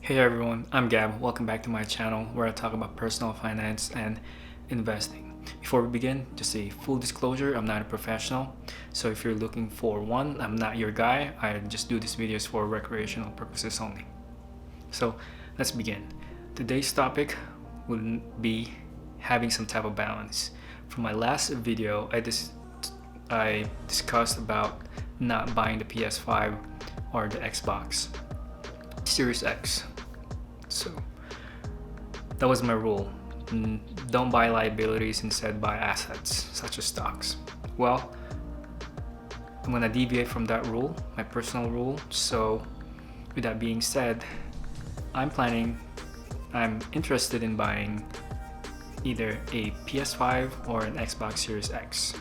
Hey everyone, I'm Gab. Welcome back to my channel where I talk about personal finance and investing. Before we begin, just a full disclosure, I'm not a professional. So if you're looking for one, I'm not your guy. I just do these videos for recreational purposes only. So let's begin. Today's topic will be having some type of balance. From my last video, I discussed about not buying the PS5 or the Xbox Series X. So that was my rule. Don't buy liabilities, instead buy assets such as stocks. Well, I'm gonna deviate from that rule, my personal rule. So with that being said, I'm interested in buying either a PS5 or an Xbox Series X.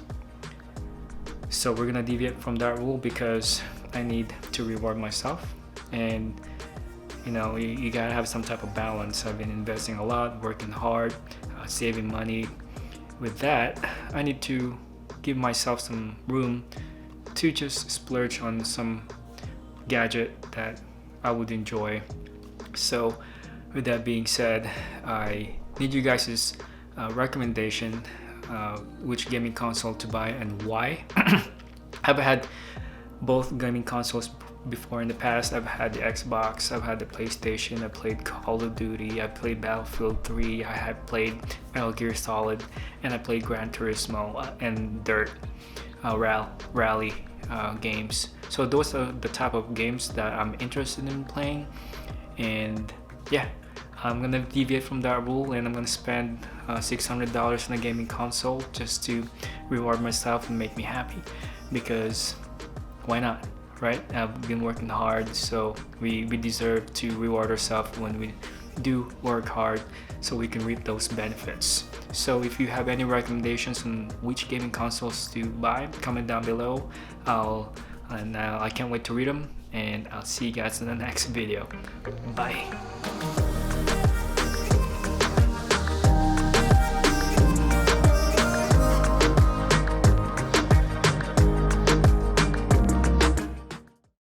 So we're gonna deviate from that rule because I need to reward myself, and you gotta have some type of balance. I've been investing a lot, working hard, saving money. With that, I need to give myself some room to just splurge on some gadget that I would enjoy. So with that being said, I need you guys' recommendation, which gaming console to buy and why. I've had both gaming consoles before in the past. I've had the Xbox, I've had the PlayStation, I played Call of Duty, I played Battlefield 3, I have played Metal Gear Solid, and I played Gran Turismo and Dirt rally games. So those are the type of games that I'm interested in playing, and yeah, I'm gonna deviate from that rule and I'm gonna spend $600 on a gaming console just to reward myself and make me happy, because why not? Right? I've been working hard, so we deserve to reward ourselves when we do work hard, so we can reap those benefits. So if you have any recommendations on which gaming consoles to buy, comment down below. I can't wait to read them, and I'll see you guys in the next video. Bye.